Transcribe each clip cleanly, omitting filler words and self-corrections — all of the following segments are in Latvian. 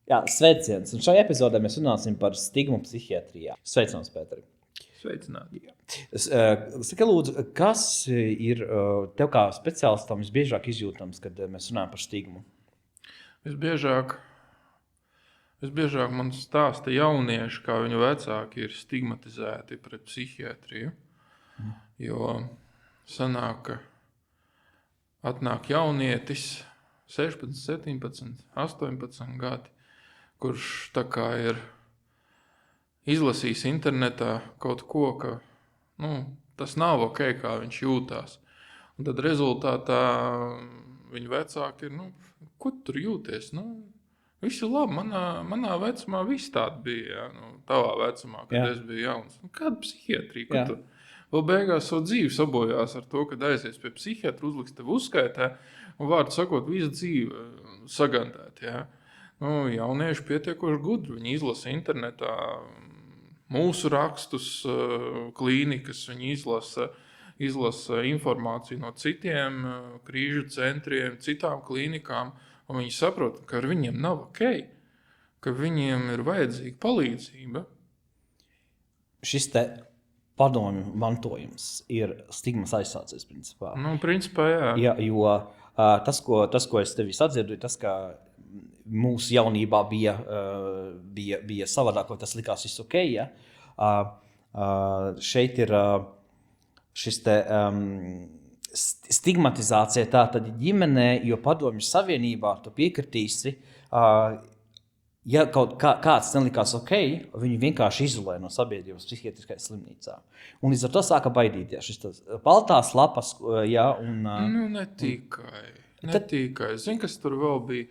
Jā, sveiciens. Un šajā epizodē mēs runāsim par stigmu psihiatrijā. Sveiciens, Pēteri. Sveicināti. Saka, lūdzu, kas ir tev kā speciālistam visbiežāk izjūtams, kad mēs runājam par stigmu? Visbiežāk man stāsta jaunieši, kā viņu vecāki ir stigmatizēti pret psihiatriju. Jo sanāk, ka atnāk jaunietis 16, 17, 18 gadi, kurš tā kā ir izlasījis internetā kaut ko, ka tas nav ok, kā viņš jūtās. Un tad rezultātā viņa vecāki ir, ko tu tur jūties? Viss ir labi, manā vecumā viss tāda bija, tavā vecumā, kad es biju jauns. Kāda psihiatrija? Ko tu vēl beigās savu dzīvi sabojās ar to, kad aizies pie psihiatra, uzliks tev uzskaitē un vārdu sakot, visu dzīvi sagandēt, jaunieši pietiekoši gudri, viņi izlasa internetā mūsu rakstus, klīnikas, viņi izlasa informāciju no citiem krīžu centriem, citām klīnikām, un viņi saprot, ka ar viņiem nav ok, ka viņiem ir vajadzīga palīdzība. Šis te padomju mantojums ir stigmas aizsācies, principā. Principā, jā. Jā, jo tas, ko es tevi sadzirdēju, tas, ka mūsu jaunībā bija savādāk, vai tas likās viss ok, ja? Šeit ir šis te stigmatizācija tā tad ģimenē, jo padomju savienībā tu piekritīsi, ja kaut kāds nelikās ok, viņu vienkārši izolē no sabiedrības psihiatriskajā slimnīcā. Un līdz ar to sāka baidīties. Šis baltās lapas, ja, un... Ne tikai. Zini, kas tur vēl bija?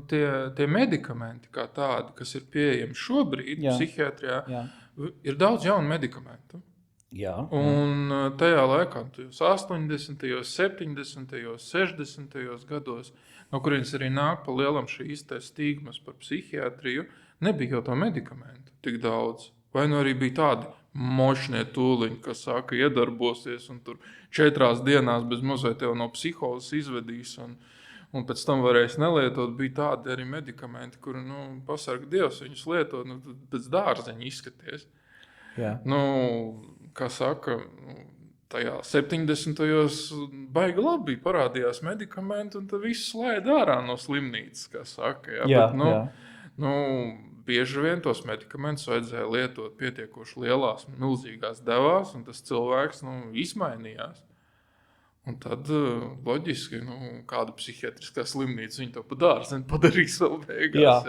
Tie medikamenti kā tādi, kas ir pieejami šobrīd psihiatrijā, ir daudz jaunu medikamentu. Un tajā laikā, 80., 70., 60. gados, no kurienes arī nāk pa lielam šīs stigmas par psihiatriju, nebija jau to medikamentu tik daudz. Vai arī bija tādi mošnie tūliņi, kas sāka iedarbosies un tur 4 dienās bez mazliet tev no psihozes izvedīs un pēc tam varēs nelietot. Bija tādi arī medikamenti, kuri, pasarga Dievs, viņus lietot, pēc dārzeņa izskaties. Kā saka, tajā 70. baigi labi parādījās medikamenti, un tad viss laida ārā no slimnīcas, kā saka. Bieži vien tos medikamentus vajadzēja lietot pietiekoši lielās, milzīgās devās, un tas cilvēks izmainījās. Un tad, loģiski, kāda psihiatriskā slimnīca viņa to pa dārzeņu padarīs vēl beigās.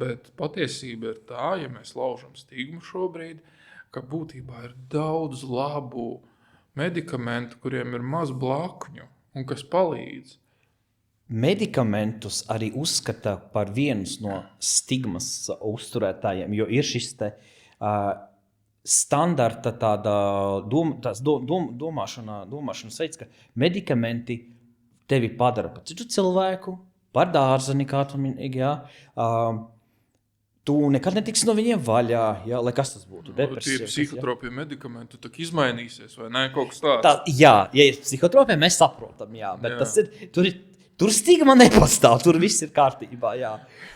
Bet patiesība ir tā, ja mēs laužam stigmu šobrīd, ka būtībā ir daudz labu medikamentu, kuriem ir maz blakņu un kas palīdz. Medikamentus arī uzskata par vienus no stigmas uzturētājiem, jo ir šis te standarta tāda domāšanas veids, ka medikamenti tevi padara par citu cilvēku, par dārzeni, kā tu minēji, tu nekad netiksi no viņiem vaļā, lai kas tas būtu. Tie psihotropie medikamenti tak izmainīsies, vai ne? Kaut kas tāds. Ja ir psihotropie, mēs saprotam, bet tas ir, tur stigma nepastāv, tur viss ir kārtībā,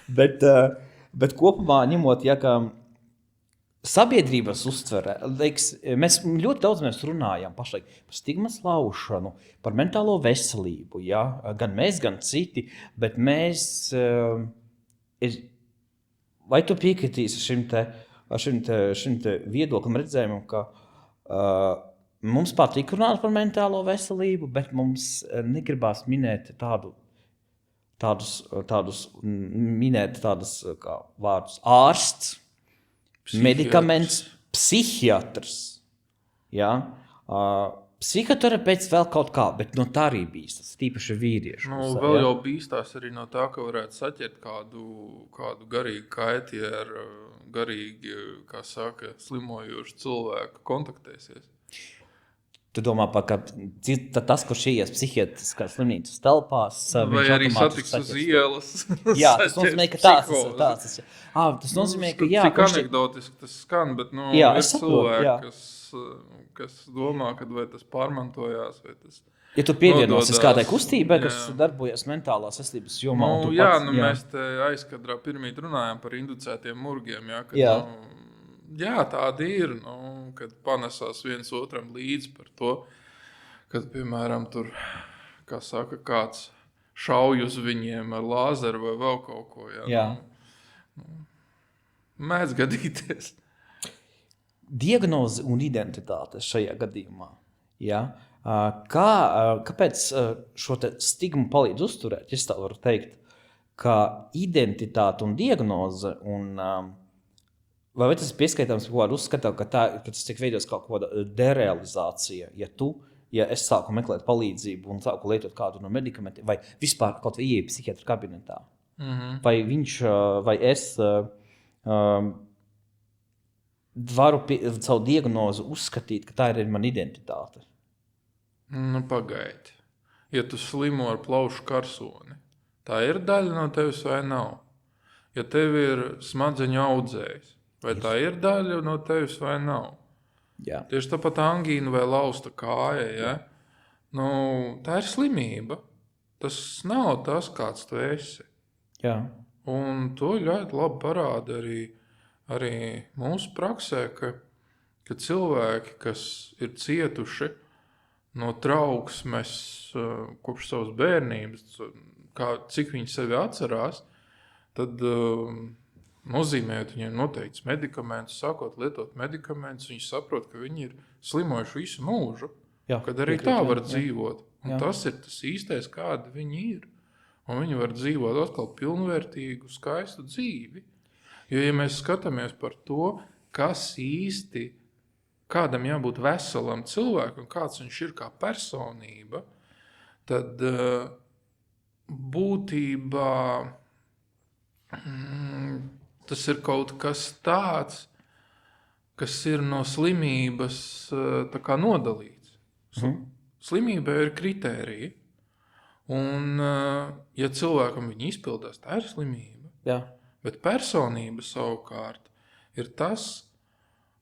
Bet kopumā ņemot, ka sabiedrības uztvere, mēs ļoti daudz runājam pašlaik par stigmas laušanu, par mentālo veselību, gan mēs, gan citi, bet mēs... Vai tu piekritīsi šim te viedoklim redzējumam, ka mums patīk runāt par mentālo veselību, bet mums negribās minēt tādus kā vārdus ārsts, medikaments, psihiatrs, psihoterapeits vēl kaut kā, bet no tā arī bīstas, tīpaši vīrieši. Vēl jau bīstās arī no tā, ka varētu saķert kādu garīgu kaiti ar garīgi, kā saka, slimojošu cilvēku kontaktēsies. Tu domā, ka tas, kurš ies psihiatriskās slimnīcas telpās, Vai viņš arī automātiski satiks uz ielas. Jā, tas nozīmē, ka tāds. Tas nozīmē, ka jā. Cik anekdotiski tas skan, bet Jā, ir es saprotu, jā. cilvēki, kas domā, ka vai tas pārmantojās, vai tas Ja tu pievienosies nododās. kādai kustībai, kas Jā. darbojas mentālās veselības jomā, un tu Jā, pats, mēs te aizkadrā pirmīt runājām par inducētiem murgiem, kad, Jā. Jā, tādi ir, kad panesās viens otram līdzi par to, kad, piemēram, tur, kā saka, kāds šauj uz viņiem ar lāzeru vai vēl kaut ko. Jā. Mēdz gadīties. Diagnoze un identitāte šajā gadījumā. Ja? Kāpēc šo stigmu palīdz uzturēt? Es tā varu teikt, ka identitāte un diagnoze, vai tas ir pieskaitāms kaut kādā uzskatā, ka tas tiek veidots kaut kāda derealizācija, ja es sāku meklēt palīdzību un sāku lietot kādu no medikamentiem, vai vispār kaut vai ieeja psihiatra kabinetā, vai es varu savu diagnozi uzskatīt, ka tā ir mana identitāte. Pagaidi. Ja tu slimo ar plaušu karsoni, tā ir daļa no tevis vai nav? Ja tev ir smadzeņu audzējs, vai tā ir daļa no tevis vai nav? Jā. Tieši tāpat angīna vai lausta kāja, ja? Tā ir slimība. Tas nav tas, kāds tu esi. Jā. Un to ļoti labi parāda arī mūsu praksē, ka cilvēki, kas ir cietuši no trauksmes kopš savas bērnības, cik viņi sevi atcerās, tad nozīmējot viņiem noteikts medikamentus, sākot lietot medikamentus, viņi saprot, ka viņi ir slimojuši visu mūžu, kad arī tā var dzīvot. Un tas ir tas īstais, kāda viņi ir. Un viņi var dzīvot atkal pilnvērtīgu, skaistu dzīvi. Jo, ja mēs skatāmies par to, kas īsti kādam jābūt veselam cilvēkam, kāds viņš ir kā personība, tad būtībā tas ir kaut kas tāds, kas ir no slimības tā kā nodalīts. Slimība ir kritērija. Un, ja cilvēkam viņi izpildās, tā ir slimība. Jā. Bet personība savukārt ir tas,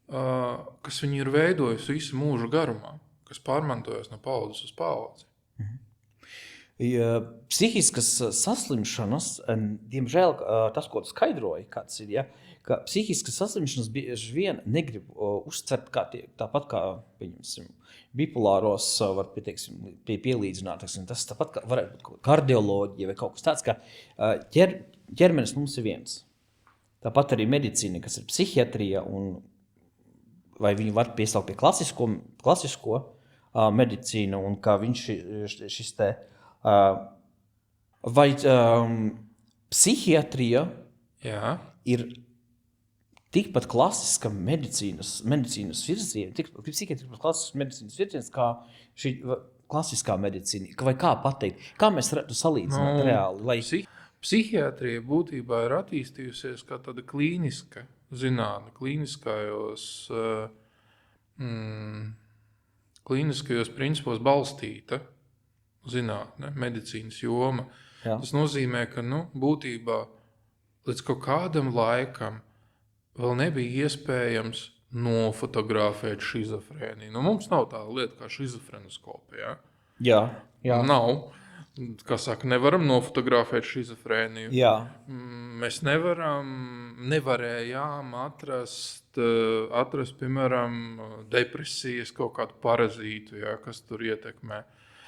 kas viņu ir veidojis visu mūžu garumā, kas pārmantojas no paudzes uz paudzi. Psihiskas saslimšanas, diemžēl tas, ko tu skaidroji, kāds ir, ja, ka psihiskas saslimšanas bieži vien negrib uztvert tāpat kā, pieņemsim, bipolāros var pielīdzināt. Tas tāpat kā varētu būt kardioloģija vai kaut kas tāds, ka ķermenis mums ir viens. Tāpat arī medicīna, kas ir psihiatrija, vai viņi var piesaukt pie klasisko medicīnu, un kā viņš šis te, vai psihiatrija ir tikpat klasiska medicīnas virziena, psihiatrija klasiskās medicīnas virziens, kā šī klasiskā medicīna, vai kā pateikt, kā mēs varētu salīdzināt reāli? Psihiatrija būtībā ir attīstījusies kā tāda klīniska zinātne, klīniskajos principos balstīta zinātne, medicīnas joma. Jā. Tas nozīmē, ka būtībā līdz kaut kādam laikam vēl nebija iespējams nofotografēt šizofrēniju. Mums nav tāda lieta kā šizofrenoskopija. Jā. Nav. Kā saka, nevaram nofotografēt šizofrēniju. Jā. Mēs nevarējām atrast, piemēram, depresijas kaut kādu parazītu, kas tur ietekmē.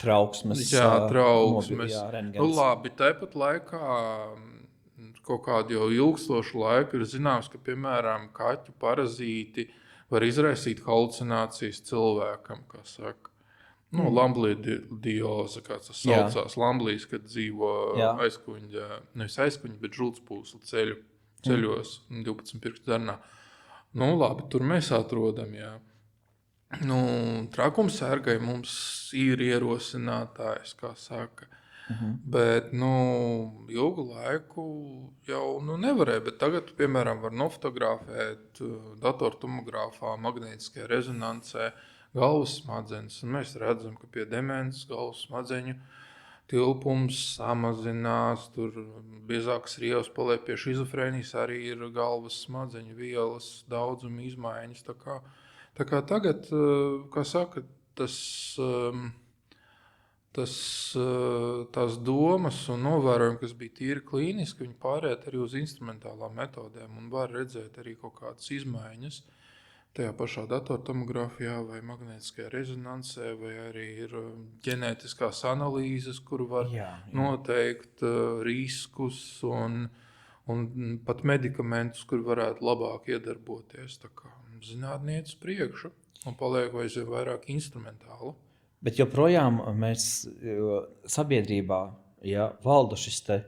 Trauksmes. Trauksmes. Rentgens. Labi, tāpat laikā kaut kādu jau ilgstošu laiku ir zināms, ka, piemēram, kaķu parazīti var izraisīt halucinācijas cilvēkam, kā saka. Lamblīdioza, kā tas saucās. Lamblīs, kad dzīvo aizkuņģa, nevis aizkuņģa, bet žultspūsla ceļos 12 pirkstu darnā. Labi, tur mēs atrodam, jā. Trakumsērgai mums ir ierosinātājs, kā saka. Bet, ilgu laiku jau nevarēja, bet tagad, piemēram, var nofotografēt datortomogrāfā, magnētiskajā rezonansē galvas smadzenes. Un mēs redzam, ka pie demences galvas smadzeņu tilpums samazinās, tur biezākas rievas paliek, pie šizofrēnijas arī ir galvas smadzeņu vielas daudzuma izmaiņas. Tā kā tagad, kā saka, tās domas un novērojumi, kas bija tīri klīniski, viņi pāriet arī uz instrumentālām metodēm un var redzēt arī kaut kādas izmaiņas tajā pašā datortomogrāfijā vai magnētiskajā rezonansē, vai arī ir ģenētiskās analīzes, kur var noteikt riskus un pat medikamentus, kur varētu labāk iedarboties. Tā kā zinātniec priekšu un paliek aizvien vairāk instrumentālu. Bet joprojām mēs sabiedrībā valda šis te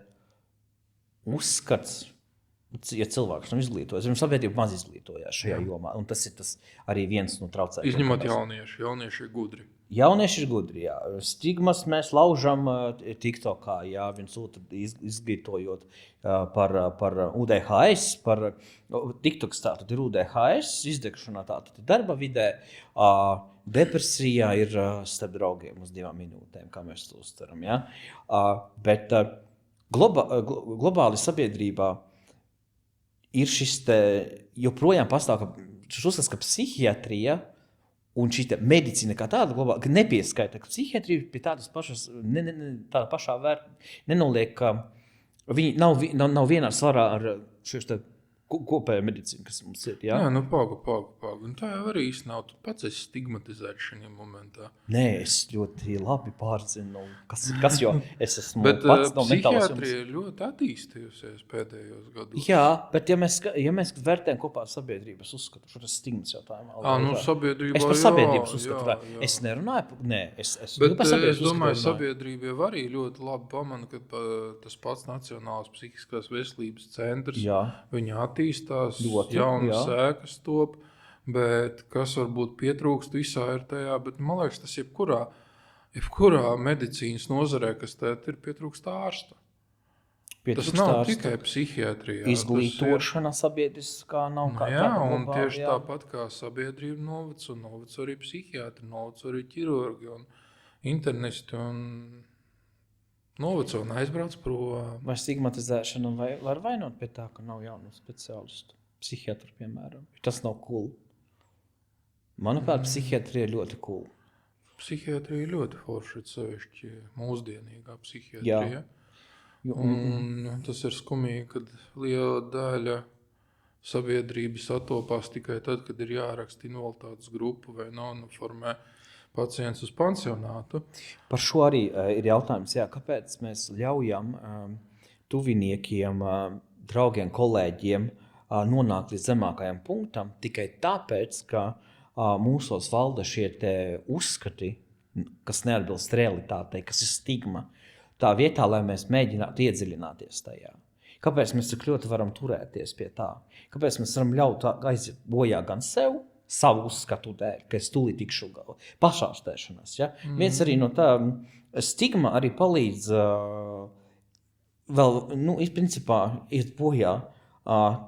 uzskats, ja cilvēks nav izglītojies, viņam sabiedrība maz izglītojās šajā jomā, un tas ir arī viens no traucējumiem. Izņemot jaunieši ir gudri. Jaunieši ir gudri, jā. Stigmas mēs laužam TikTokā, jā, viens otru izglītojot par UDHS, par TikToks tātad ir UDHS, izdegšanā tātad ir darba vidē, depresijā ir starp draugiem uz 2 minūtēm, kā mēs to uztveram, jā. Bet globāli sabiedrībā ir šis te, joprojām pastāv, šis uzskats, ka psihiatrija un šī medicīna kā tāda globāli, ka nepieskaita, ka psihiatrija pie tādas pašas, tāda pašā nenoliek, ka viņi nav vienā svarā ar šos te kopēja medicīna, kas mums ir, jā? Jā, paga. Un tā jau arī īsti nav. Tu pats esi stigmatizēts šajā momentā. Nē, es ļoti labi pārzinu, kas jo es esmu bet, pats no mentālas jums. Psihiatrija ir ļoti attīstījusies pēdējos gados. Jā, bet ja mēs vērtējam kopā ar sabiedrības uzskatu, šo stigmas jautājumu. Sabiedrībā, es par sabiedrības uzskatu, es nerunāju, es domāju, sabiedrība jau arī ļoti labi pamana, ka tas pats Nacionālās psihiskās veselības centrs, viņa attīstās, jaunas sēkas top, bet kas varbūt pietrūkst visā ir tajā, bet man liekas, tas jebkurā medicīnas nozarē, kas tēt ir, pietrūkst ārsta. Tas nav tikai psihiatrijā. Izglītošana sabiedriskā nav kā tāda globāla. Un tieši tāpat kā sabiedrība noveco arī psihiatri, noveco arī ķirurgi un internisti un noveco un aizbrauc prom. Vai stigmatizēšana var vainot pie tā, ka nav jaunu speciālistu? Psihiatru, piemēram. Tas nav cool. Manuprāt, psihiatrija ir ļoti cool. Psihiatrija ir ļoti forša, sevišķi mūsdienīgā psihiatrija. Un tas ir skumīgi, kad liela daļa sabiedrības attopās tikai tad, kad ir jāraksta invaliditātes grupu vai noformē pacients uz pansionātu. Par šo arī ir jautājums, kāpēc mēs ļaujam tuviniekiem, draugiem, kolēģiem nonākt līdz zemākajam punktam tikai tāpēc, ka mūsos valda šie te uzskati, kas neatbilst realitātei, kas ir stigma, tā vietā, lai mēs mēģinātu iedziļināties tajā. Kāpēc mēs tik ļoti varam turēties pie tā? Kāpēc mēs varam ļaut aiziet bojā gan sev, savu uzskatu dēļ, ka es tūlīt tikšu pašārstēšanās. Ja? Viens arī no tā stigma arī palīdz vēl, principā, iet bojā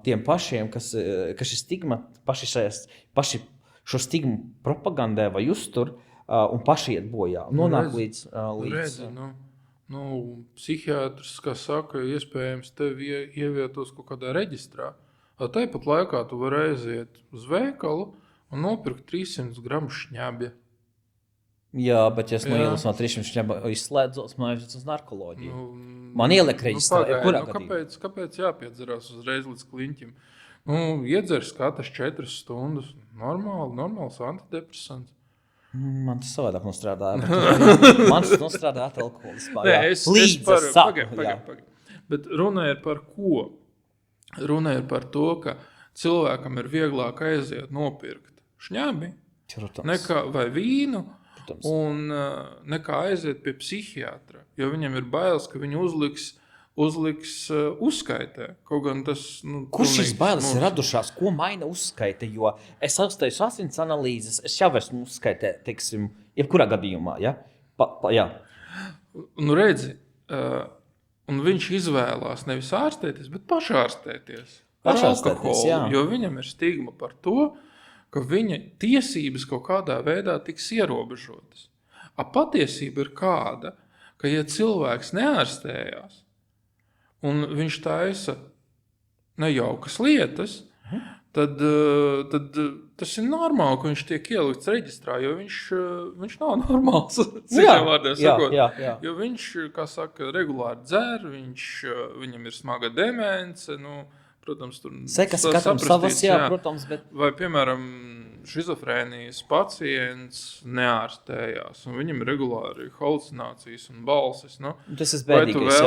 tiem pašiem, kas ir stigma, paši šo stigmu propagandē vai uztur un paši iet bojā. Nonāk līdz psihiatrs, kas saka, iespējams tevi ievietos kaut kādā reģistrā. Tāpat laikā tu vari aiziet uz veikalu un nopirkt 300 gramu šņabja. Jā, bet ja es no ielas no 300 šņabja izslēdzos, man aiziet uz narkoloģiju. Man ieliek reģistrā. Kāpēc jāpiedzerās uzreiz līdz kliņķim? Iedzers katras 4 stundas. Normāls antidepresants. Man tas savādāk nostrādāja. Man tas nostrādāja alkoholismā. Pagaid. Bet runa ir par ko? Runa ir par to, ka cilvēkam ir vieglāk aiziet nopirkt šņabi vai vīnu, un nekā aiziet pie psihiatra, jo viņam ir bailes, ka viņu uzliks uzskaitē. Kaut gan tas... Kur šīs bailes ir radušās? Ko maina uzskaite? Jo es aizstēju asins analīzes, es jau esmu uzskaitē, teiksim, jebkurā gadījumā, ja? Jā. Redzi, un viņš izvēlās nevis ārstēties, bet pašārstēties. Ar alkoholu, jo viņam ir stigma par to, ka viņa tiesības kaut kādā veidā tiks ierobežotas. Patiesība ir kāda, ka ja cilvēks neārstējās un viņš taisa nejaukas lietas, tad tas ir normāli, ka viņš tiek ielikts reģistrā, jo viņš nav normāls. Citiem vārdiem sakot. Jo viņš, kā saka, regulāri dzer, viņam ir smaga demence, protams, tur sekas katram savas, protams, bet... Vai, piemēram, šizofrēnijas pacients neārstējās, un viņam ir regulāri halucinācijas un balsis. Tas ir bēdīgais,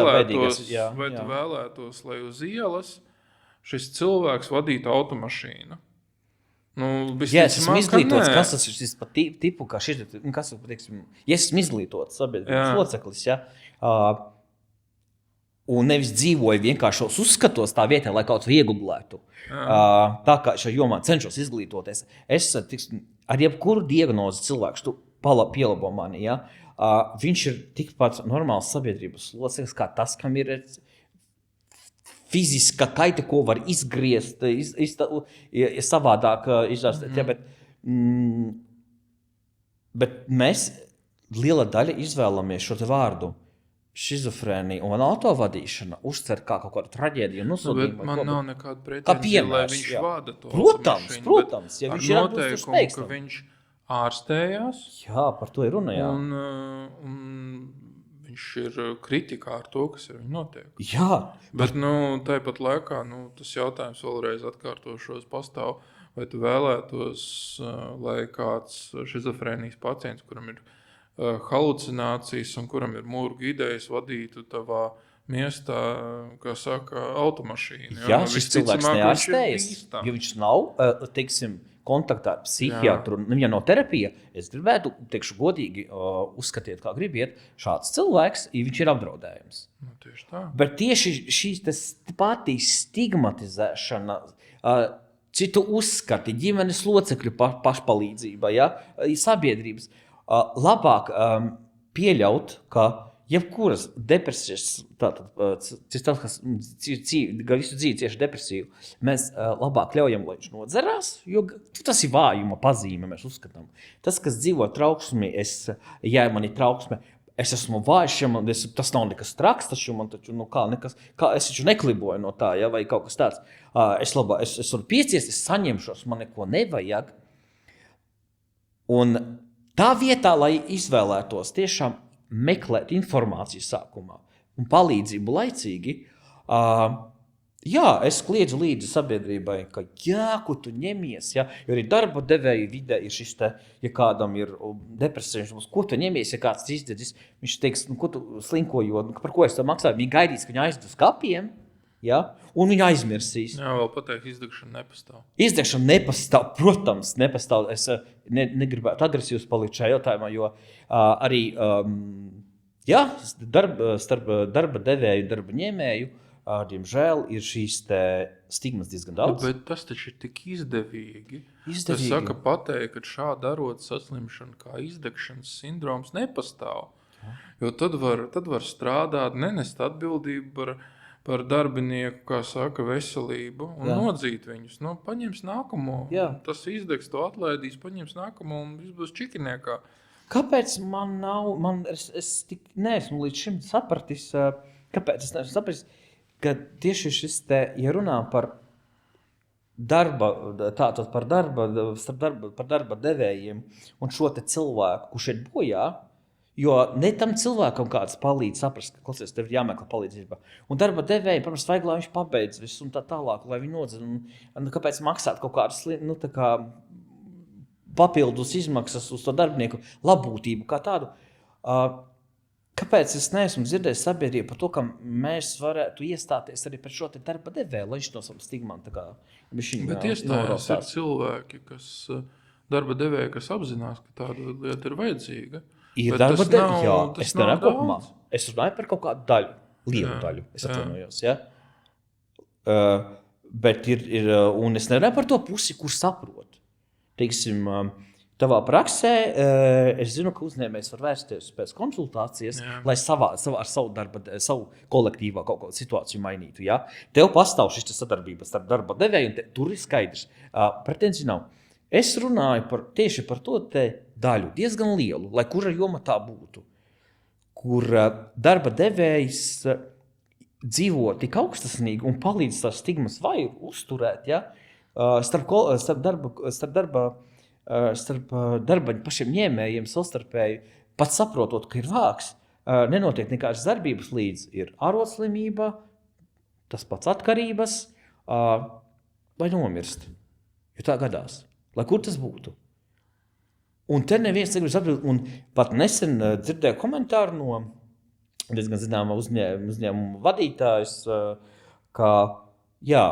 vai tu vēlētos, lai uz ielas šis cilvēks vadītu automašīnu? Ja es esmu izglītots, kas tas ir šis pa tipu, kā šis, kas ir, teiksim, ja esmu izglītots sabiedrības loceklis, un nevis dzīvoju vienkāršos uzskatos tā vietā, lai kaut ko iegublētu. Tā kā šajā jomā cenšos izglītoties, es ar jebkuru diagnozi cilvēks, tu pielabo mani, viņš ir tikpat normāls sabiedrības loceklis, kā tas, kam ir fiziska kaita, ko var izgriezt, savādāk izārstēt. Bet mēs liela daļa izvēlamies šo te vārdu šizofrēnija un autovadīšana uztver kā kaut kādu traģēdiju un nosodījumu. Bet man nav nekāda pretenzija, lai viņš vada to automašīnu. Protams, ja viņš ir noteikumu, ka viņš ārstējās. Jā, par to ir runa, Un viņš ir kritikā ar to, kas ir viņa notiek. Jā. Bet, tāpat laikā, tas jautājums vēlreiz atkārtošos pastāv, vai tu vēlētos, lai kāds šizofrēnijas pacients, kuram ir halucinācijas un kuram ir murgu idejas, vadītu tavā miestā, kā saka, automašīnu. Ja šis cilvēks neārstējas, ja viņš nav, teiksim, kontaktā ar psihiatru, viņam nav terapija, es gribētu, teikšu godīgi, uzskatiet, kā gribiet, šāds cilvēks, viņš ir apdraudējums. Tieši tā. Bet tieši šīs pati stigmatizēšana, citu uzskati, ģimenes locekļu pašpalīdzība, sabiedrības, labāk pieļaut, ka jebkuras depresijas, visu dzīvi cieši depresīvu, mēs labāk ļaujam, lai viņš nodzerās, jo tas ir vājuma pazīme, mēs uzskatām. Tas, kas dzīvo trauksmī, ja man ir trauksme, es esmu vājš, tas nav nekas traks, taču man taču, es taču nekliboju no tā, vai kaut kas tāds. Es varu pieciest, es saņemšos, man neko nevajag. Un tā vietā, lai izvēlētos tiešām meklēt informāciju sākumā un palīdzību laicīgi, es kliedzu līdzi sabiedrībai, ka ko tu ņemies, jo arī darba devēja vidē ir šis te, ja kādam ir depresija, ko tu ņemies, ja kāds izdedzis, viņš teiks, ko tu slinkojot, par ko es to maksāju, viņi gaidīs, ka viņi aizdus kapiem, un viņi aizmirsīs. Jā, vēl pateikt, izdegšana nepastāv. Izdegšana nepastāv, protams, nepastāv. Es negribētu agresīvs palikt šajā jautājumā, jo arī starp darba devēju un darba ņēmēju, diemžēl, ir šīs stigmas diezgan daudz. Bet tas taču ir tik izdevīgi. Tas saka pateikt, ka šāda arodu saslimšana kā izdegšanas sindroms nepastāv. Jo tad var strādāt, nenest atbildību par darbinieku, kā saka, veselību un nodzīt viņus. Paņems nākamo, tas izdegs, to atlaidīs, paņems nākamo un viss būs čikiniekā. Kāpēc man nav, es tik neesmu līdz šim sapratis, ka tieši šis ja runā par par darba devējiem un šo te cilvēku, kurš ir bojā, jo ne tam cilvēkam kāds palīdz saprast, ka klausies, tev ir jāmeklē palīdzība. Un darba devēja, protams, vajag, lai viņš pabeidz visu un tā tālāk, lai viņi nodzer. Un kāpēc maksāt kaut kādas papildus izmaksas uz to darbinieku labūtību kā tādu? Kāpēc es neesmu dzirdējis sabiedrību par to, ka mēs varētu iestāties arī par šo te darba devēju, lai viņš no savu stigmām tā kā... Bet iestājās ir cilvēki, darba devēji, kas apzinās, ka tāda lieta ir vajadzīga. Ir darba devēja, es nerunāju kopumā. Es runāju par kaut kādu daļu, lielu daļu, es atvainojos, Bet un es nerunāju par to pusi, kur saprot. Teiksim, tavā praksē, es zinu, ka uzņēmējs var vērsties pēc konsultācijas, lai ar savu kolektīvā kaut kādu situāciju mainītu, Tev pastāv šis sadarbības starp darba devēju, un tur ir skaidrs. Pretenzija nav. Es runāju tieši par to te daļu, diezgan lielu, lai kura joma tā būtu, kur darba devējs dzīvo tik augstasnīgi un palīdz tās stigmas vairu uzturēt, ja? starp darbaņu pašiem ņēmējiem savstarpēji, pat saprotot, ka ir vāks, nenotiek nekādas darbības līdz ir ārodslimība, tas pats atkarības, vai nomirst. Jo tā gadās. Lai kur tas būtu. Un te neviens negrib atbildēt, un pat nesen dzirdēju komentāru no diezgan zināma uzņēmuma vadītājs, ka, jā,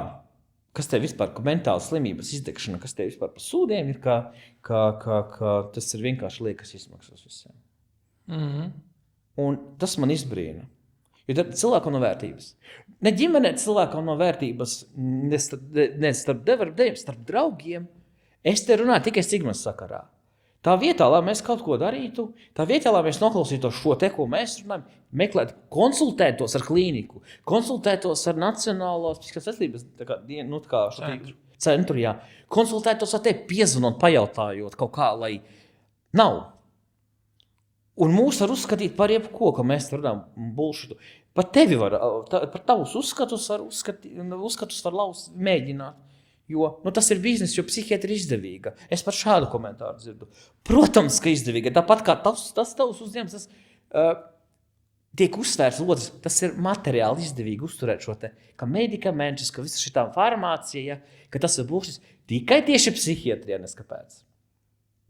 kas te vispār, ka mentāla slimības izdegšana, kas te vispār par sūdiem ir, ka tas ir vienkārši liekas izmaksas visiem. Mhm. Un tas man izbrīna. Jo cilvēkam nav vērtības. Ne ģimenē cilvēkam nav vērtības, ne starp devarbdeviem, starp draugiem. Es te runāju tikai stigmas sakarā. Tā vietā, lai mēs kaut ko darītu, tā vietā, lai mēs noklausītos šo te, ko mēs runājam, meklēt, konsultētos ar klīniku, konsultētos ar Nacionālās psihiskās veselības centru, jā. Konsultētos ar tevi, piezvanot, pajautājot kaut kā, lai nav. Un mūs var uzskatīt par jebko, ka mēs runājam bullshitu. Par tevi var, par tavus uzskatus var laust, mēģināt. Jo tas ir biznes, jo psihiatri ir izdevīga. Es par šādu komentāru dzirdu. Protams, ka izdevīga. Tāpat kā tas tavs uzņēmums, tiek uzsvērts otrs, tas ir materiāli izdevīgi uzturēt šo te, ka medikamentus, ka visa šitā farmācija, ka tas ir bullshit tikai tieši psihiatrijā, neskapēc.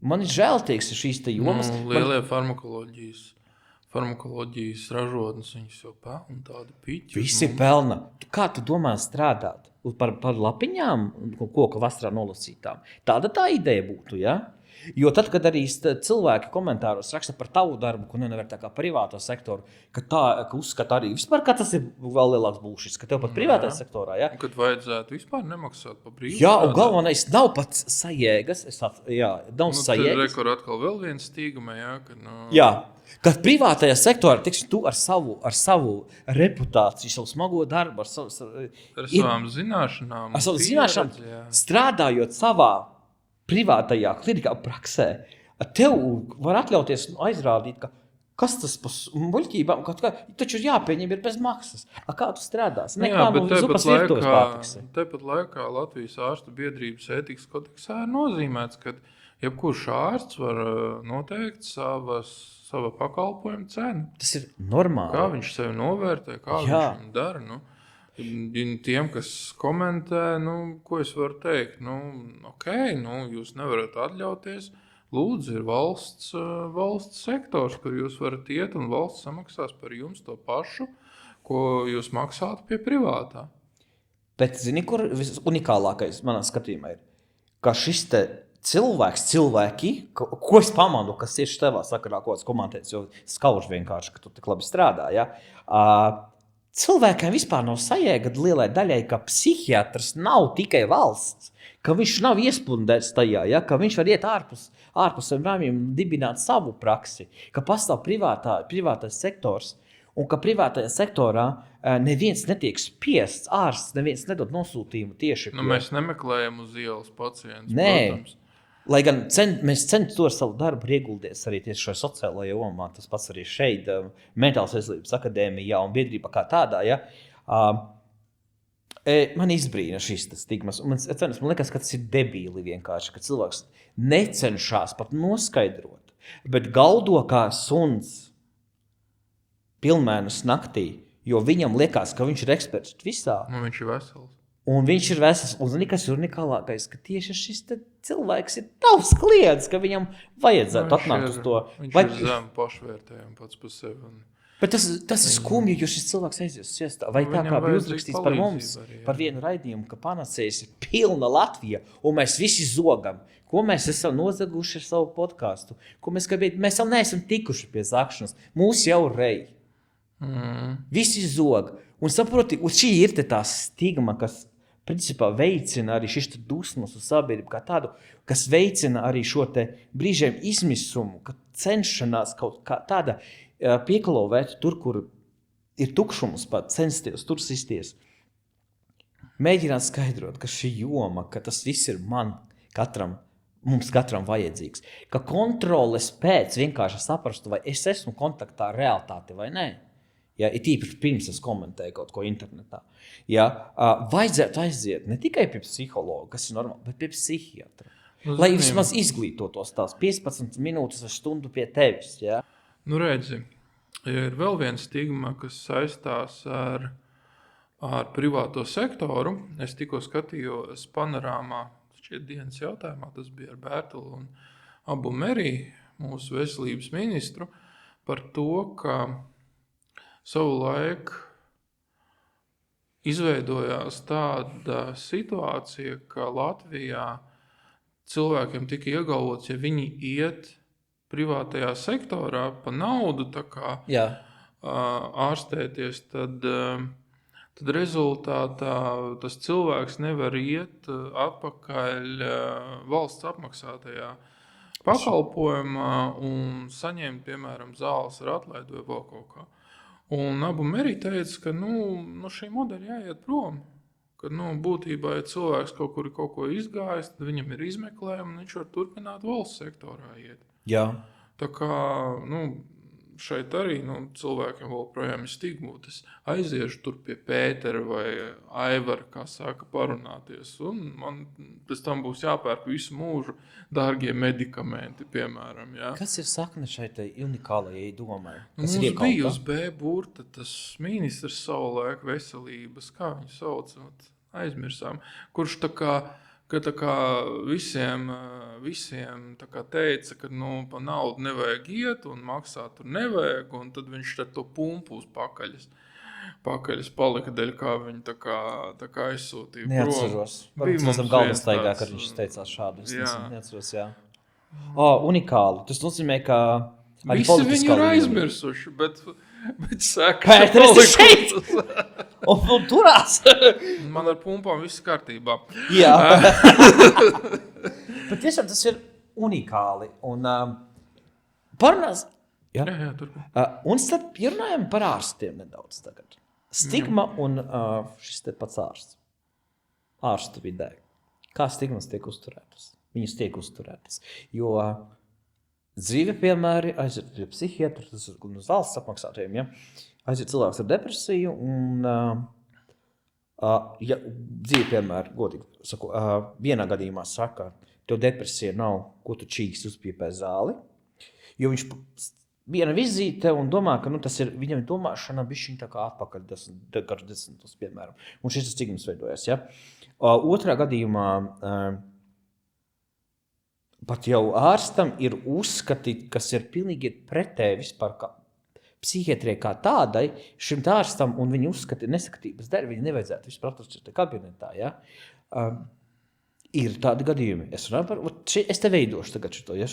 Man ir žēltīgs šīs te jomas. Lielie farmakoloģijas ražotnes, viņas jau pelna tādu piķu. Visi pelna. Kā tu domā strādāt? Par lapiņām, koka vasarā nolasītām. Tāda tā ideja būtu, ja? Jo tad, kad arī cilvēki komentāros raksta par tavu darbu, ko nevar tā kā privāto sektoru, ka uzskata arī vispār, ka tas ir vēl lielāks bullshits, ka tev pat privātajā sektorā, ja? Kad vajadzētu vispār nemaksāt par brīvu. Jā, un galvenais nav pat sajēgas, nav sajēgas. Tad rekur atkal vēl viens stīguma, ja? Jā, kad privātajā sektorā, tiksim, tu ar savu reputāciju, savu smago darbu, ar savām zināšanām. Ar savu zināšanām, strādājot savā privātajā klinikā praksē, tev var atļauties aizrādīt, ka kas tas par muļķībām, taču ir jāpieņem ir bez maksas. Kā tu strādās? Nekā no zupas virtuves pārtiksi. Tāpat laikā Latvijas ārstu biedrības ētikas kodeksā ir nozīmēts, ka jebkurš ārsts var noteikt sava pakalpojuma cenu. Tas ir normāli. Kā viņš sevi novērtē, kā viņš dara. Tiem, kas komentē, ko es varu teikt, jūs nevarat atļauties. Lūdzu, ir valsts sektors, kur jūs varat iet, un valsts samaksās par jums to pašu, ko jūs maksātu pie privātā. Bet, zini, kur unikālākais manā skatījumā ir, ka šis te cilvēki, ko es pamanu, kas tieši tevā sakarā, ko es komentēju, jo skauž vienkārši, ka tu tik labi strādā, ja? Cilvēkiem vispār nav sajēga lielai daļai, ka psihiatrs nav tikai valsts, ka viņš nav iespundēts tajā, ja? Ka viņš var iet ārpus saviem rāmjiem dibināt savu praksi, ka pastāv privātais sektors un ka privātajā sektorā neviens netiek spiests ārsts, neviens nedod nosūtījumu tieši. Mēs nemeklējam uz ielas pacientus, protams. Lai gan mēs cenšamies to ar savu darbu ieguldīties arī tieši šajā sociālajā jomā, tas pats arī šeit, Mentālās veselības akadēmijā un biedrībā kā tādā, ja, man izbrīna šīs stigmas. Man liekas, ka tas ir debīli vienkārši, ka cilvēks necenšas pat noskaidrot, bet galdo kā suns pilnmēnus naktī, jo viņam liekas, ka viņš ir eksperts visā. Viņš ir vesels. Un viņš ir vesels, un zini, kas ir unikālākais, ka tieši šis cilvēks ir tavs klients, ka viņam vajadzētu atnākt uz to. Viņš ir zem pašvērtējumi pats par sevi. Bet tas ir skumji, jo šis cilvēks aizies siestā. Vai tā kā bija uzrakstīts par mums, par vienu raidījumu, ka panacējas ir pilna Latvija, un mēs visi zogam. Ko mēs esam nozaguši ar savu podcastu? Mēs jau neesam tikuši pie zakšanas. Mūs jau rej. Visi zog. Un saproti, šī ir tā stigma, kas principā veicina arī šis dusmas uz sabiedrību kā tādu, kas veicina arī šo te brīžiem izmisumu, ka cenšanās kaut kā tāda piekalovēt tur, kur ir tukšums pat, censties, tur sisties. Mēģināt skaidrot, ka šī joma, ka tas viss ir man, katram mums katram vajadzīgs. Ka kontroles pēc vienkārši saprastu, vai es esmu kontaktā ar realitāti vai nē. Ja, ir tīpaši pirms es komentēju kaut ko internetā. Ja, vajadzētu aiziet ne tikai pie psihologa, kas ir normāli, bet pie psihiatra. Lai vismaz izglītotos tās 15 minūtes vai stundu pie tevis. Ja? Nu, redzi, ir vēl viena stigma, kas saistās ar privāto sektoru. Es tikko skatījos panorāmā, šķiet dienas jautājumā, tas bija ar Bērtulu un Abu Merī, mūsu veselības ministru, par to, ka savulaik izveidojās tāda situācija, ka Latvijā cilvēkiem tika iegalvots, ja viņi iet privātajā sektorā pa naudu tā kā ārstēties, tad rezultātā tas cilvēks nevar iet atpakaļ valsts apmaksātajā pakalpojumā un saņemt, piemēram, zāles ar atlaidu vai vēl kaut kā. Un Abu Merī teica, ka no šī modeļa jāiet prom. Kad būtībā, ja cilvēks kaut ko izgājis, tad viņam ir izmeklējumi un viņš var turpināt valsts sektorā iet. Jā. Tā kā šeit arī cilvēkiem vēl projām ir stigma. Es aiziešu tur pie Pētera vai Aivara, kā saka, parunāties. Un man pēc tam būs jāpērk visu mūžu dārgie medikamenti, piemēram. Jā. Kas ir sakne šai unikālajai domai? Mums bija uz B burta tas ministrs savulaik veselības, kā viņu sauc, aizmirsām, kurš tā kā visiem tā kā teica, ka pa naudu nevajag iet un maksāt tur nevajag, un tad viņš ar to pumpu uz pakaļas palika dēļ, kā viņi tā kā aizsūtīja. Neatceros. Varbūt mēs esam galvastaigā, kad viņš teicās šādu. Neatceros, jā. Unikāli. Tas nozīmē, ka visi viņi ir aizmirsuši, bet saka, Pēteris ir šeit! Un turās! Man ar pumpām viss kārtībā. Jā. Bet tiešām tas ir unikāli. Un parunās... Jā, turpin. Un tad runājam par ārstiem nedaudz tagad. Stigma un šis te pats ārsts. Ārstu vidē. Kā stigmas tiek uzturētas? Viņas tiek uzturētas. Jo dzīve piemēri aiziet pie psihiatra, tas ir uz valsts apmaksātiem, ja? Aiziet cilvēks ar depresiju un ja dzīve piemēri, godīgi saku, vienā gadījumā saka, tev depresija nav, ko tu čīks uzpiepē zāli, jo viņš viena vizīte un domā, ka tas ir, viņam domāšana bišķiņ tā kā atpakaļ 10, piemēram. Un šis stigmas veidojas, ja? Otrā gadījumā pat jau ārstam ir uzskatīt, kas ir pilnīgi pretēji vispār kā psihiatrijai kā tādai, šim ārstam un viņa uzskati nesakatības dēļ, viņa nevajadzētu vispār atrast kabinetā, ja? Ir tādi gadījumi. Es te veidošu tagad šito, ja?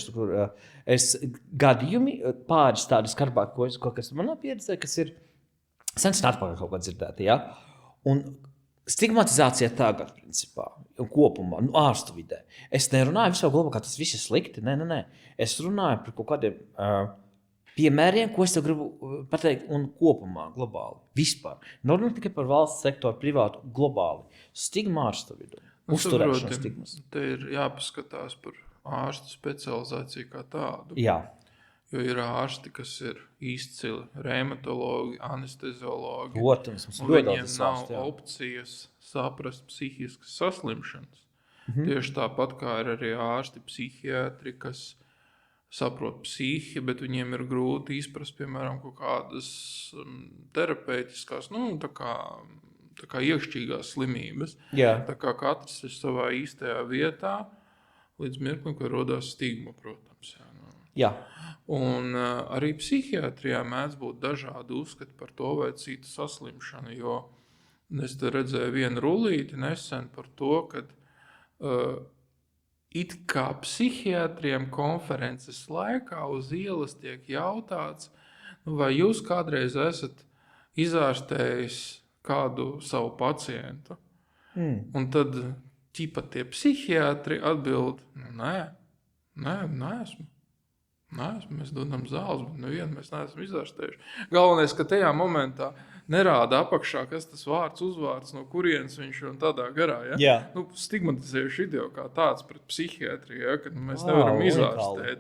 Gadījumi, pāris tādi skarbāki, kas manā pieredzē, kas ir sens atpakaļ kaut kā dzirdēti, ja? Un stigmatizācija tagad, principā, un kopumā, ārstu vidē. Es nerunāju vispār globā, kā tas viss ir slikti, nē. Es runāju par kaut kādiem piemēriem, ko es tev gribu pateikt, un kopumā, globāli, vispār. Nerunāju tikai par valsts sektoru, privātu, globāli. Stigma ārstu vidū. Uzturēšanas stigmas. Te ir jāpaskatās par ārstu specializāciju kā tādu. Jā. Jo ir ārsti, kas ir izcili reumatologi, anesteziologi. Protams, un viņiem nav opcijas saprast psihiskas saslimšanas. Tieši tāpat kā ir arī ārsti psihiatri, kas saprot psihi, bet viņiem ir grūti izprast, piemēram, kaut kādas terapeitiskās, tā kā iekšķīgās slimības. Jā. Tā kā katrs ir savā īstajā vietā, līdz mirklim, kad rodās stigma, protams. Jā. Un arī psihiatrijā mēdz būt dažādi uzskati par to vai citu saslimšanu, jo es te redzēju vienu rullīti nesen par to, kad it kā psihiatriem konferences laikā uz ielas tiek jautāts, vai jūs kādreiz esat izārstējis kādu savu pacientu. Un tad ķipa tie psihiatri atbild, neesmu. Mēs dodam zāles, bet nevienu mēs neesam izārstējuši. Galvenais, ka tajā momentā nerāda apakšā, kas tas vārds, uzvārds, no kurienes viņš ir un tādā garā. Ja? Jā. Nu, stigmatizējuši ideo kā tāds pret psihiatriju, ja? Kad mēs nevaram izārstēt.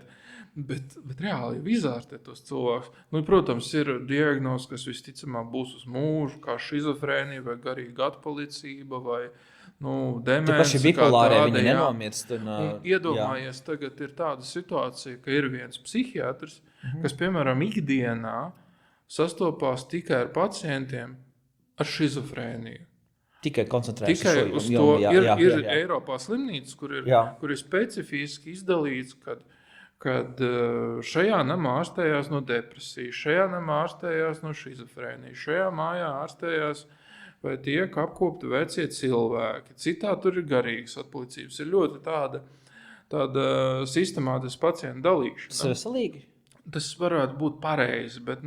Bet reāli jau izārstēt tos cilvēkus. Nu, protams, ir diagnoze, kas visticamāk būs uz mūžu, kā šizofrēnija vai garīga atpalicība vai demence. Tie paši bipolārie, viņi nenomirst. Un iedomājies, tagad ir tāda situācija, ka ir viens psihiatrs, kas, piemēram, ikdienā sastopās tikai ar pacientiem ar šizofrēniju. Tikai koncentrējas tikai uz to. Ir Eiropā slimnīcas, kur ir specifiski izdalīts, kad šajā namā ārstējās no depresijas, šajā namā ārstējās no šizofrēnijas, šajā mājā ārstējās vai tiek apkopti vecie cilvēki. Citā tur ir garīgas atpalicības. Ir ļoti tāda sistemātiska pacientu dalīšana. Tas ir veselīgi. Tas varētu būt pareizi, bet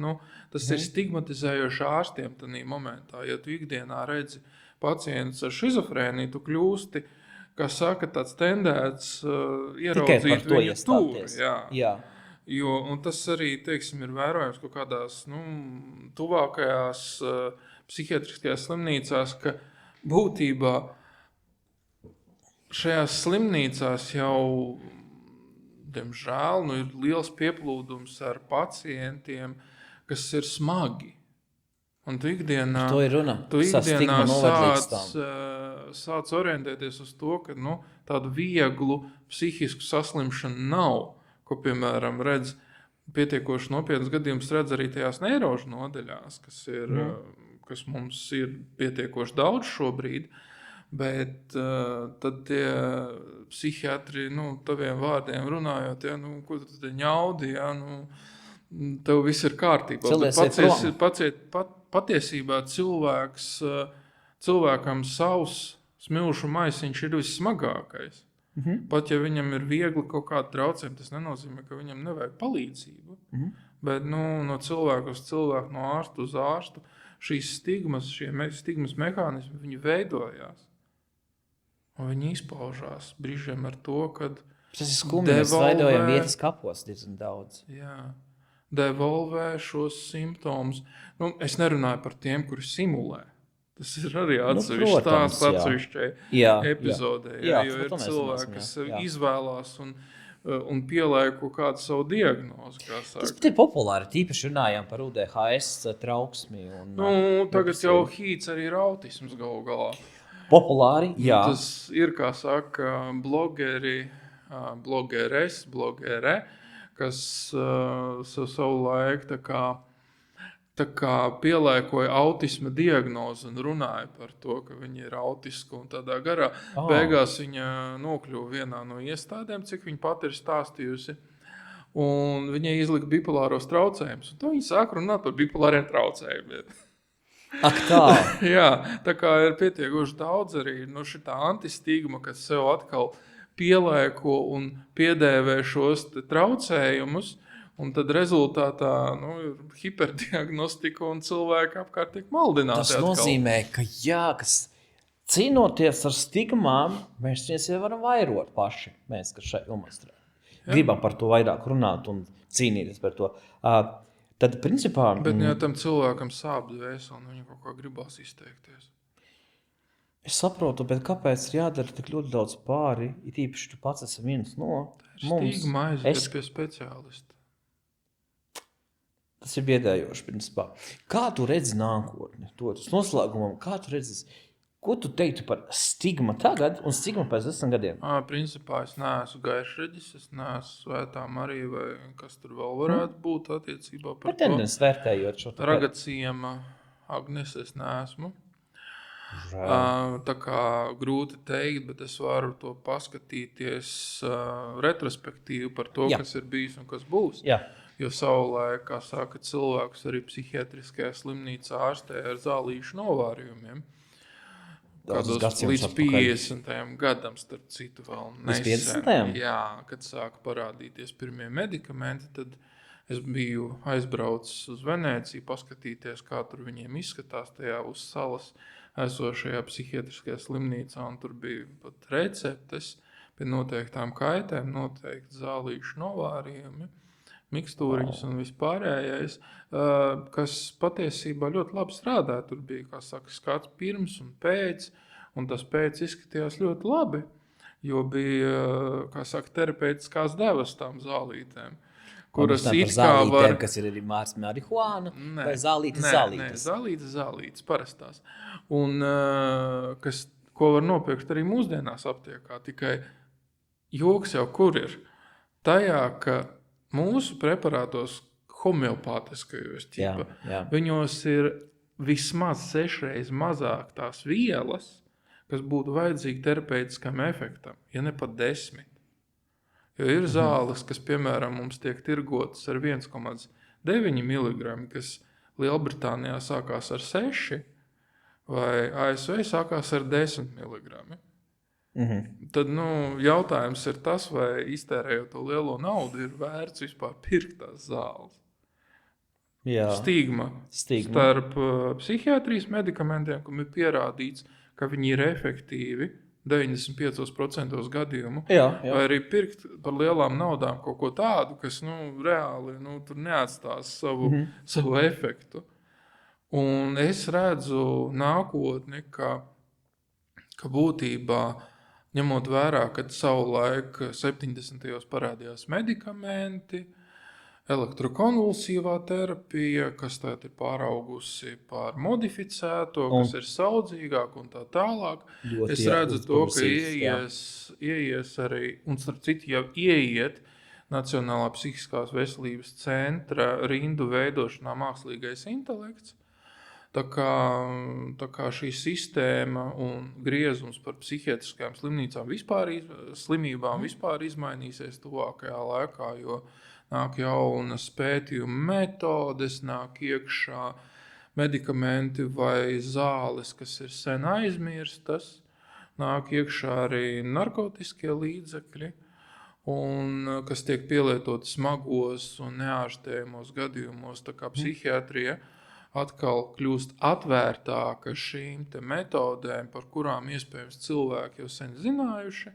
tas ir stigmatizējoši ārstiem tajā momentā. Ja tu ikdienā redzi pacientus ar šizofrēniju, tu kļūsti, kā saka, tāds tendēts ieraudzīt viņu tūri. Jā. Un tas arī, teiksim, ir vērojams kaut kādās tuvākajās psihiatriskajās slimnīcās, ka būtībā šajās slimnīcās jau diemžēl, ir liels pieplūdums ar pacientiem, kas ir smagi. Un tu ikdienā sāc orientēties uz to, ka tādu vieglu psihisku saslimšanu nav, ko, piemēram, redz pietiekoši nopietnas gadījumus redz arī tajās neirožu nodaļās, kas mums ir pietiekoši daudz šobrīd. Bet tad tie psihiatri, taviem vārdiem runājot, ko tu te ņaudi, tev viss ir kārtībā. Patiesībā cilvēkam savs smilšu maisiņš ir vissmagākais. Pat ja viņam ir viegli kaut kāda traucējuma, tas nenozīmē, ka viņam nevajag palīdzību. Bet no cilvēku uz cilvēku, no ārstu uz ārstu, šie stigmas mehānismi, viņi veidojās. Un viņi izpaužās brīžiem ar to, kad tas ir skumji, mēs veidojam vietas kapos diezgan daudz. Jā, devolvē šos simptomus. Es nerunāju par tiem, kuri simulē. Tas ir arī atsevišķi stāsts atsevišķai epizodē. Jo ir cilvēki, kas izvēlās un pielēja kaut kādu savu diagnozi. Tas pat ir populāri, tīpaši runājām par UDHS trauksmi. Tagad jau hīts arī ir autisms galu galā. Populāri, jā. Tas ir, kā saka, blogere, kas savu laiku tā kā pielēkoja autisma diagnozi un runāja par to, ka viņa ir autiska un tādā garā. Beigās viņa nokļuva vienā no iestādēm, cik viņa pati ir stāstījusi, un viņai izlika bipolāros traucējumus. Un to viņa sāk runāt par bipolāriem traucējumiem. Ak tā! Jā, tā kā ir pietiekoši daudz arī šitā antistigma, kas sev atkal pielēko un piedēvē šos traucējumus, un tad rezultātā ir hiperdiagnostika un cilvēki apkārt tiek maldināti. Tas nozīmē, ka cīnoties ar stigmām, mēs viņas jau varam vairot paši, mēs, kas šeit ilmastrē. Gribam par to vairāk runāt un cīnīties par to. Tad, principā... Bet ja tam cilvēkam sāp dvēseli, un viņam kaut kā gribās izteikties. Es saprotu, bet kāpēc ir jādara tik ļoti daudz pāri, it īpaši tu pats esi viens no mums. Stīgma aiziet pie speciālista. Tas ir biedējoši, principā. Kā tu redzi nākotni? Tas noslēgumam, kā tu redzi... Ko tu teiktu par stigma tagad un stigma pēc 10 gadiem? Principā es neesmu Gaišreģis, es neesmu Svētā Marija vai kas tur vēl varētu būt attiecībā par to. Tendenci vērtējot šo. Ragaciema Agnes es neesmu. Tā kā grūti teikt, bet es varu to paskatīties retrospektīvi par to, kas ir bijis un kas būs. Jā. Jo savulaik, kā saka, cilvēkus arī psihiatriskajā slimnīcā ārstēja ar zālīšu novārījumiem. Kādos līdz 50. gadam, starp citu, vēl nesen. Jā, kad sāka parādīties pirmie medikamenti, tad es biju aizbraucis uz Venēciju, paskatīties, kā tur viņiem izskatās tajā uz salas esošajā psihiatriskajā slimnīcā, un tur bija pat receptes pie noteiktām kaitēm, noteikti zālīšu novārījumi, mikstūriņus un vispārējais, kas patiesībā ļoti labi strādāja. Tur bija, kā saka, skats pirms un pēc, un tas pēc izskatījās ļoti labi, jo bija, kā saka, terapeitiskās devas tām zālītēm, kuras it kā var... kas ir arī marihuāna, vai Nē, zālītes parastās. Un ko var nopirkt arī mūsdienās aptiekā, tikai joks jau kur ir tajā, ka mūsu preparātos homeopātiskajos viņos ir vismaz 6 reizes mazāk tās vielas, kas būtu vajadzīgi terapeitiskam efektam, ja ne pat 10. Jo ir zāles, kas, piemēram, mums tiek tirgotas ar 1,9 mg, kas Lielbritānijā sākās ar 6, vai ASV sākās ar 10 mg. Tad, jautājums ir tas, vai iztērējot to lielo naudu, ir vērts vispār pirkt tās zāles. Jā. Stigma starp psihiatrijas medikamentiem, kam ir pierādīts, ka viņi ir efektīvi 95% gadījumu, vai arī pirkt par lielām naudām kaut ko tādu, kas reāli tur neatstās savu efektu. Un es redzu nākotni, ka būtībā, ņemot vērā, kad savulaik 70. parādījās medikamenti, elektrokonvulsīvā terapija, kas tātad ir pāraugusi par modificēto, kas ir saudzīgāk un tā tālāk. Es redzu to, ka ieies arī, un starp citu jau ieiet Nacionālā psihiskās veselības centra rindu veidošanā mākslīgais intelekts. Tā kā šī sistēma un griezums par psihiatriskajām slimībām vispār izmainīsies tuvākajā laikā, jo nāk jaunas pētījuma metodes, nāk iekšā medikamenti vai zāles, kas ir sen aizmirstas, nāk iekšā arī narkotiskie līdzekļi, un kas tiek pielietoti smagos un neārstējumos gadījumos, tā kā psihiatrija atkal kļūst atvērtāka šīm te metodēm, par kurām iespējams cilvēki jau sen zinājuši,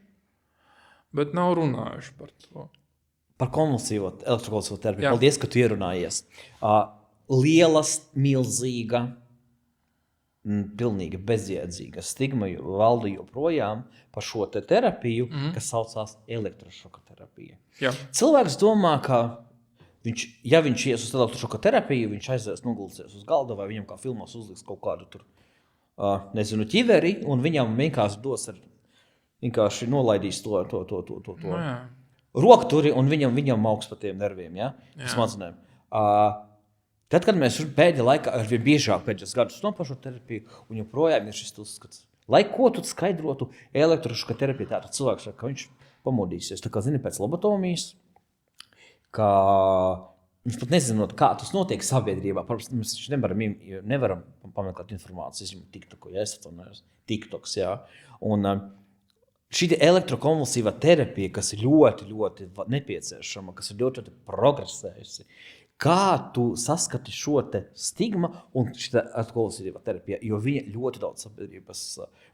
bet nav runājuši par to. Par elektrokonvulsīvo terapiju. Paldies, ka tu ierunājies. Lielas, milzīga, pilnīgi bezjēdzīga stigma valda joprojām par šo te terapiju, kas saucās elektrošoka terapija. Jā. Cilvēks domā, ka ja viņš ies uz elektrošoka terapiju, viņš aizies nogulsies uz galda, vai viņam kā filmos uzliks kaut kādu tur, ķiveri, un viņam vienkārši nolaidīs to rokturi, un viņam augs pa tiem nerviem, smadzenēm. Tad, kad mēs pēdējā laikā arvien biežāk pēdējos gadus par šo terapiju, un joprojām ir šis uzskats, lai ko tu skaidrotu elektrošoka terapiju, tātad cilvēks, ka viņš pamodīsies, tā kā zini pēc lobotomijas, ka viņš pat nezinot, kā tas notiek sabiedrībā. Mēs nevaram pameklēt informāciju, TikToks, un šī elektrokonvulsīvā terapija, kas ir ļoti, ļoti nepieciešama, kas ir ļoti, ļoti progresējusi, kā tu saskati šo te stigma un šī elektrokonvulsīvā terapija, jo viņa ļoti daudz sabiedrības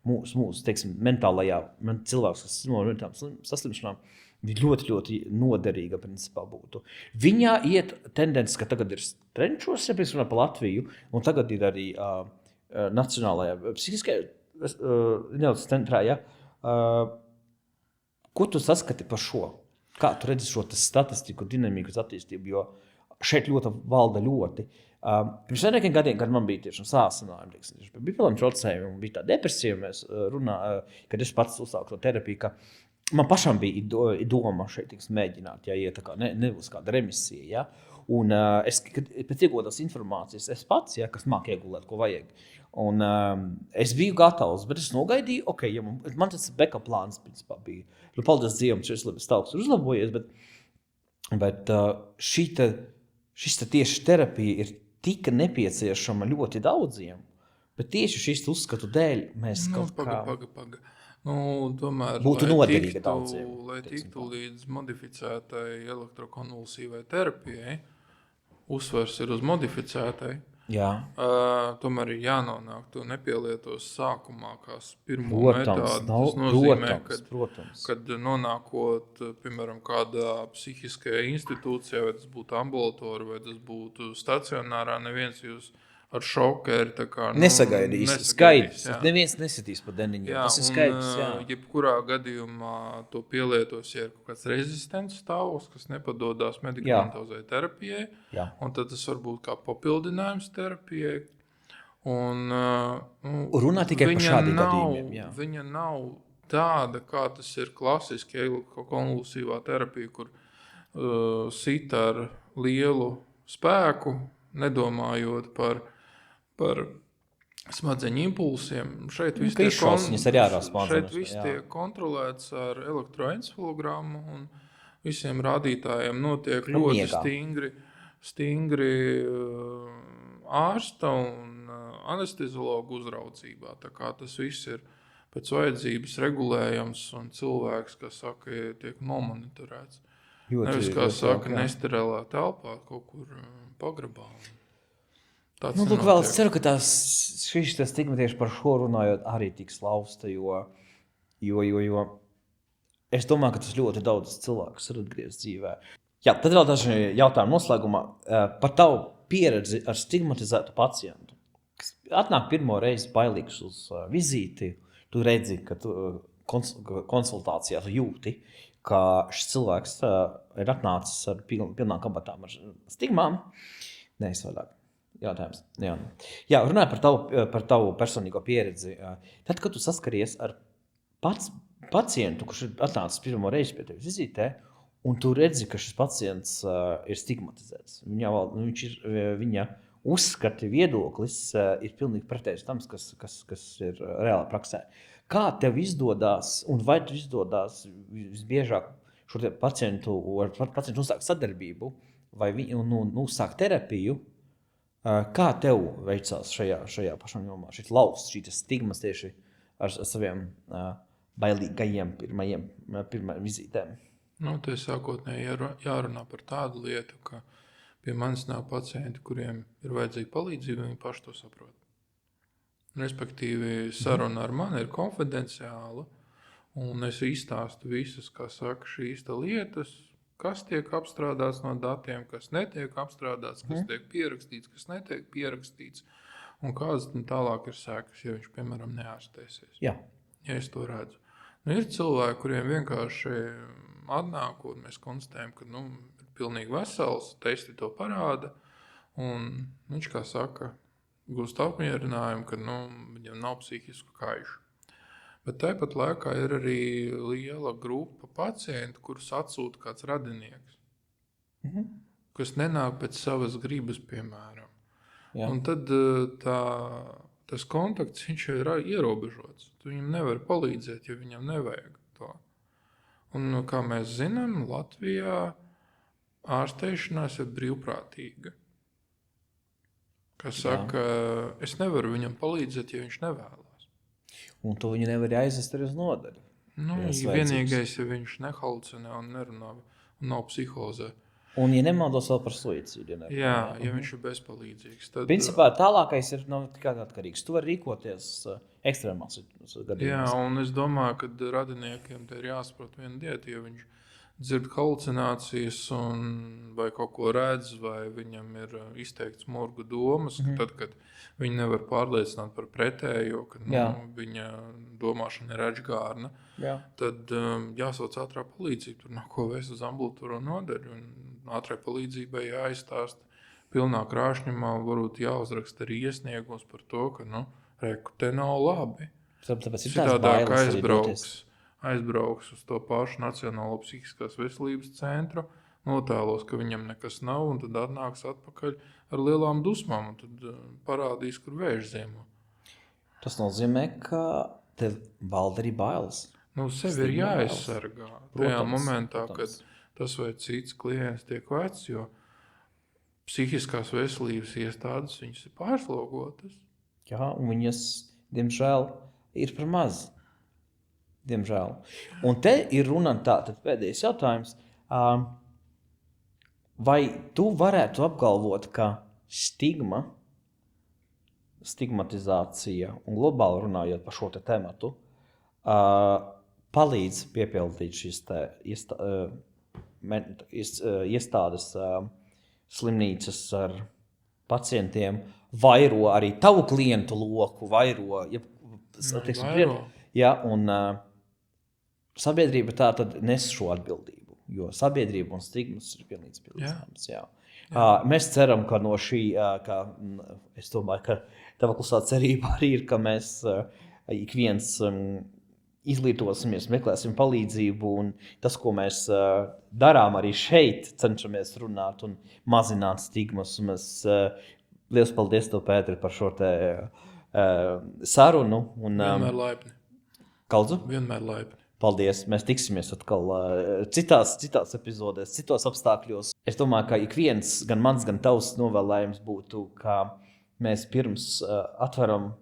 mūsu teiksim, mentālajā, cilvēks, kas no mentālām saslimšanām, ļoti, ļoti noderīga principā būtu. Viņā iet tendence, ka tagad ir trenčos, ja mēs runājam par Latviju, un tagad ir arī Nacionālajā psihiskajā centrā, ko tu saskati par šo? Kā tu redzi šo statistiku, dinamiku, attīstību, jo šeit ļoti valda ļoti. Pirms vairākiem gadiem, kad man bija tiešām sāsinājumi, bija bipolāriem traucējumi, bija tā depresija, mēs runājām, kad es pats uzsāku to terapiju, ka man pašam bija doma šeit mēģināt, iet tā kā nebūs kāda remisija, un es, kad pēc iegūtās informācijas, es pats, kas māk iegulēt, ko vajag, un es biju gatavs, bet es nogaidīju, ja man tas backup plāns, principā, bija, paldies Dievam, šis stāvoklis ir uzlabojies, bet šis tieši terapija ir tik nepieciešama ļoti daudziem, bet tieši šis uzskatu dēļ mēs kaut kā... Paga. Tomēr, būtu noderīga daudziem. Lai tiktu līdz modificētai elektrokonvulsīvai terapijai, uzsvars ir uz modificētai. Tomēr ir jānonāk, to nepielietos sākumā, kā pirmo metādi. Tas nozīmē, kad nonākot, piemēram, kādā psihiskajā institūcijā, vai tas būtu ambulatorija, vai tas būtu stacionārā, neviens jūs ar šokeri nesagaidīs. Skaidrs. Neviens nesitīs pa deniņiem. Tas ir skaidrs. Jebkurā gadījumā to pielietos, ja ir kaut kāds rezistents stāvoklis, kas nepadodās medikamentozai terapijai. Un tad tas var būt kā papildinājums terapijai. Runā tikai par šādiem gadījumiem. Viņa nav tāda, kā tas ir klasiski konvulsīvā terapija, kur sit ar lielu spēku, nedomājot par smadzeņu impulsiem. Šeit viss tiek kontrolēts ar elektroencefalogrammu un visiem rādītājiem notiek ļoti stingri ārsta un anesteziologu uzraudzībā. Tā kā tas viss ir pēc vajadzības regulējams un cilvēks, kas saka, tiek nomonitorēts. Nevis, kā saka, nesterilā telpā kaut kur pagrabā. Vēl es ceru, ka šīs stigma tieši par šo runājot arī tiks lausta, jo es domāju, ka tas ļoti daudz cilvēkus ir atgriezt dzīvē. Tad vēl daži jautājumi noslēgumā par tavu pieredzi ar stigmatizētu pacientu. Kas atnāk pirmo reizi bailīgs uz vizīti, tu redzi, ka tu konsultācijā tu jūti, ka šis cilvēks ir atnācis ar pilnām kabatām ar stigmām. Neizsvaidāk. Jautājums. Runāju par tavu personīgo pieredzi. Tad, kad tu saskaries ar pacientu, kurš ir atnācis pirmo reizi pie tevis vizītē, un tu redzi, ka šis pacients ir stigmatizēts. Viņa uzskati viedoklis ir pilnīgi pretējs tam, kas ir reāli praksē. Kā tev izdodās, un vai tu izdodās visbiežāk šo pacientu uzsākt sadarbību, vai uzsākt terapiju? Kā tev veicās šajā pašam jomā? Šī lausts, šī stigmas tieši ar saviem bailīgajiem pirmajiem vizītēm? Te sākotnēji jārunā par tādu lietu, ka pie manis nav pacienti, kuriem ir vajadzīga palīdzība, viņi paši to saprot. Respektīvi, saruna ar mani ir konfidenciāla, un es izstāstu visas, kā saka, šīs lietas, kas tiek apstrādāts no datiem, kas netiek apstrādāts, kas tiek pierakstīts, kas netiek pierakstīts, un kādas tālāk ir sekas, ja viņš, piemēram, neārstēsies. Ja es to redzu. Ir cilvēki, kuriem vienkārši atnāk, un mēs konstatējam, ka ir pilnīgi vesels, testi to parāda, un viņš, kā saka, gūst apmierinājumu, ka viņam nav psihisku kaišu. Bet tāpat laikā ir arī liela grupa pacientu, kurus atsūta kāds radinieks, kas nenāk pēc savas gribas, piemēram. Un tad tas kontakts viņš ir ierobežots. Tu viņam nevar palīdzēt, ja viņam nevajag to. Un, kā mēs zinām, Latvijā ārstēšanās ir brīvprātīga. Kas saka, es nevaru viņam palīdzēt, ja viņš nevēlas. Un tu viņu nevari aizvest arī uz nodaļu. Vienīgais, ja viņš nehalucinē un nerunā un nav psihozē. Un, ja nemaldos vēl par suicīdu. Ja viņš ir bezpalīdzīgs. Tad... Principā tālākais ir tikai atkarīgs. Tu vari rīkoties ekstrēmās gadījumos. Jā, un es domāju, ka radiniekiem te ir jāsaprot viena lieta, ja viņš dzird halucinācijas vai kaut ko redz, vai viņam ir izteikts murgu domas, tad, kad viņi nevar pārliecināt par pretējo, ka viņa domāšana ir atžgārna, tad jāsauc ātrā palīdzība. Tur nav ko vēst uz ambulatorā nodaļu, un ātrai palīdzībai jāizstāst pilnā krāšņumā, varbūt jāuzraksta arī iesniegums par to, ka, reku, te nav labi. Tāpēc ir citādāk aizbrauks uz to pašu Nacionālo psihiskās veselības centru, notēlos, ka viņam nekas nav, un tad atnāks atpakaļ ar lielām dusmām, un tad parādīs, kur vējš ziemo. Tas nozīmē, ka tev valda arī bailes. Sevi ir jāaizsargā. Tajā momentā, kad tas vai cits klients tiek vecs, jo psihiskās veselības iestādes viņas ir pārslogotas. Jā, un viņas, diemžēl, ir par maz. Diemžēl. Un te ir runa tad pēdējais jautājums. Vai tu varētu apgalvot, ka stigma stigmatizācija un globāli runājot par šo te tematu palīdz piepildīt šīs iestādes, slimnīcas ar pacientiem, vairo arī tavu klientu loku, vairo. Ja, un sabiedrība tā tad nes šo atbildību, jo sabiedrība un stigmas ir pilnīgs pilnīgs. Jā. Mēs ceram, ka no šī, es domāju, ka tava klusā cerība arī ir, ka mēs ik viens izglītosimies, meklēsim palīdzību, un tas, ko mēs darām arī šeit, cenšamies runāt un mazināt stigmas. Un mēs, liels paldies tev, Pēteri, par šo te sarunu. Vienmēr laipni. Kaudzu? Vienmēr laipni. Paldies. Mēs tiksimies atkal citās epizodēs, citos apstākļos. Es domāju, ka ik viens, gan mans, gan tavs novēlējums būtu, ka mēs pirms atveram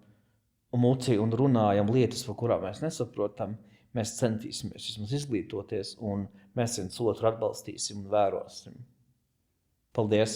muci un runājam lietas, par kurām mēs nesaprotam, mēs centīsimies vismaz izglītoties un mēs viens otru atbalstīsim un vērosim. Paldies!